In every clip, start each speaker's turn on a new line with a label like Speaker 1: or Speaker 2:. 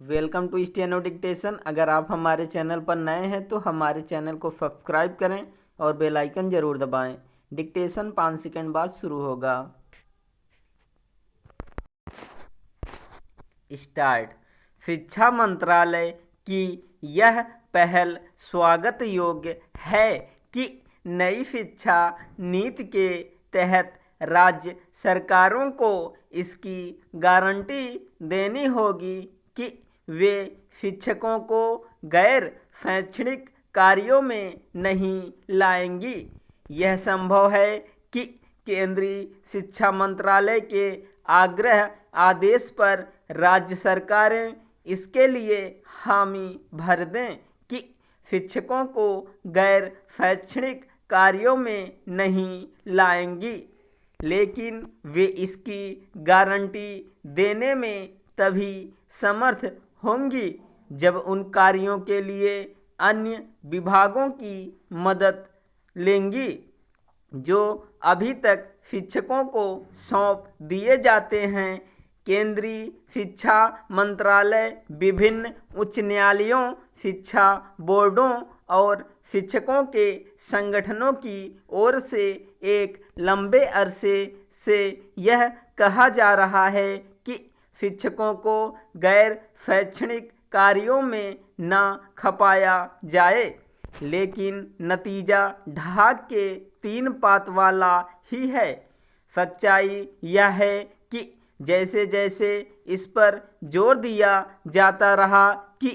Speaker 1: Welcome to steno dictation. अगर आप हमारे चैनल पर नए हैं तो हमारे चैनल को सब्सक्राइब करें और बेल आइकन ज़रूर दबाएं। डिक्टेशन 5 सेकंड बाद शुरू होगा। स्टार्ट। शिक्षा मंत्रालय की यह पहल स्वागत योग्य है कि नई शिक्षा नीति के तहत राज्य सरकारों को इसकी गारंटी देनी होगी कि वे शिक्षकों को गैर शैक्षणिक कार्यों में नहीं लाएंगी। यह संभव है कि केंद्रीय शिक्षा मंत्रालय के आग्रह आदेश पर राज्य सरकारें इसके लिए हामी भर दें कि शिक्षकों को गैर शैक्षणिक कार्यों में नहीं लाएंगी, लेकिन वे इसकी गारंटी देने में तभी समर्थ होंगी जब उन कार्यों के लिए अन्य विभागों की मदद लेंगी जो अभी तक शिक्षकों को सौंप दिए जाते हैं। केंद्रीय शिक्षा मंत्रालय विभिन्न उच्च न्यायालयों, शिक्षा बोर्डों और शिक्षकों के संगठनों की ओर से एक लंबे अरसे से यह कहा जा रहा है कि शिक्षकों को गैर शैक्षणिक कार्यों में न खपाया जाए, लेकिन नतीजा ढाक के 3 पात वाला ही है। सच्चाई यह है कि जैसे जैसे इस पर जोर दिया जाता रहा कि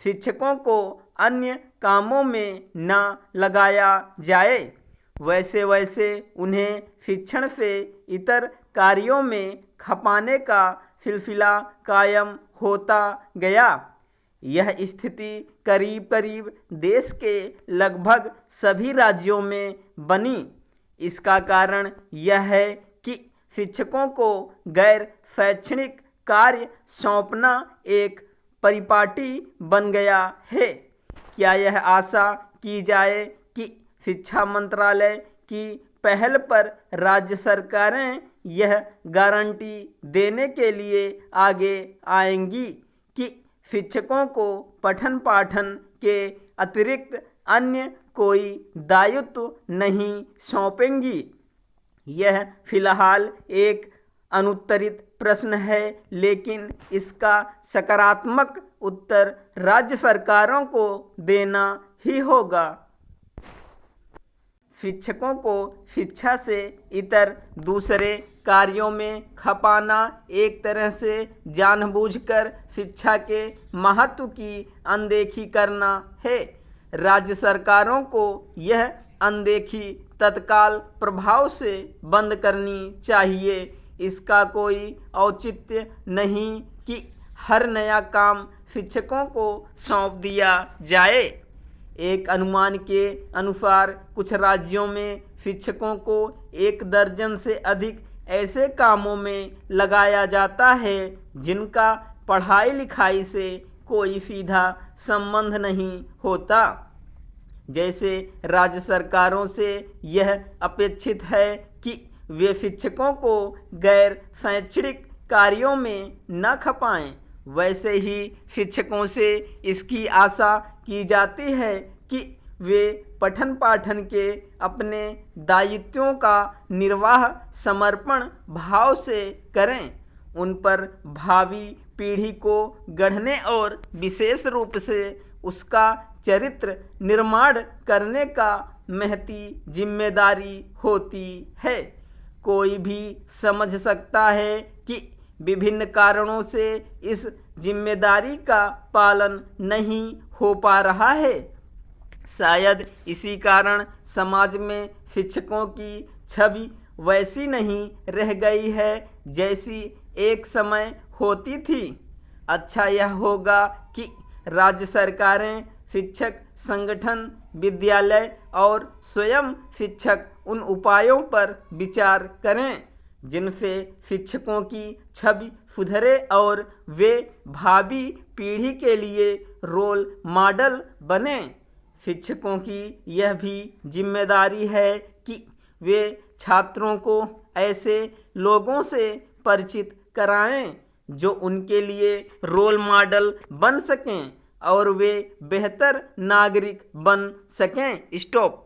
Speaker 1: शिक्षकों को अन्य कामों में न लगाया जाए, वैसे वैसे उन्हें शिक्षण से इतर कार्यों में खपाने का सिलसिला कायम होता गया। यह स्थिति करीब करीब देश के लगभग सभी राज्यों में बनी। इसका कारण यह है कि शिक्षकों को गैर शैक्षणिक कार्य सौंपना एक परिपाटी बन गया है। क्या यह आशा की जाए कि शिक्षा मंत्रालय की पहल पर राज्य सरकारें यह गारंटी देने के लिए आगे आएंगी कि शिक्षकों को पठन पाठन के अतिरिक्त अन्य कोई दायित्व नहीं सौंपेंगी? यह फिलहाल एक अनुत्तरित प्रश्न है, लेकिन इसका सकारात्मक उत्तर राज्य सरकारों को देना ही होगा। शिक्षकों को शिक्षा से इतर दूसरे कार्यों में खपाना एक तरह से जानबूझकर शिक्षा के महत्व की अनदेखी करना है। राज्य सरकारों को यह अनदेखी तत्काल प्रभाव से बंद करनी चाहिए। इसका कोई औचित्य नहीं कि हर नया काम शिक्षकों को सौंप दिया जाए। एक अनुमान के अनुसार कुछ राज्यों में शिक्षकों को 1 दर्जन से अधिक ऐसे कामों में लगाया जाता है जिनका पढ़ाई लिखाई से कोई सीधा संबंध नहीं होता। जैसे राज्य सरकारों से यह अपेक्षित है कि वे शिक्षकों को गैर शैक्षणिक कार्यों में न खपाएं, वैसे ही शिक्षकों से इसकी आशा की जाती है कि वे पठन पाठन के अपने दायित्वों का निर्वाह समर्पण भाव से करें। उन पर भावी पीढ़ी को गढ़ने और विशेष रूप से उसका चरित्र निर्माण करने का महती जिम्मेदारी होती है। कोई भी समझ सकता है कि विभिन्न कारणों से इस जिम्मेदारी का पालन नहीं हो पा रहा है। शायद इसी कारण समाज में शिक्षकों की छवि वैसी नहीं रह गई है जैसी एक समय होती थी। अच्छा यह होगा कि राज्य सरकारें, शिक्षक संगठन, विद्यालय और स्वयं शिक्षक उन उपायों पर विचार करें जिनसे शिक्षकों की छवि सुधरे और वे भावी पीढ़ी के लिए रोल मॉडल बने। शिक्षकों की यह भी जिम्मेदारी है कि वे छात्रों को ऐसे लोगों से परिचित कराएं जो उनके लिए रोल मॉडल बन सकें और वे बेहतर नागरिक बन सकें। स्टॉप।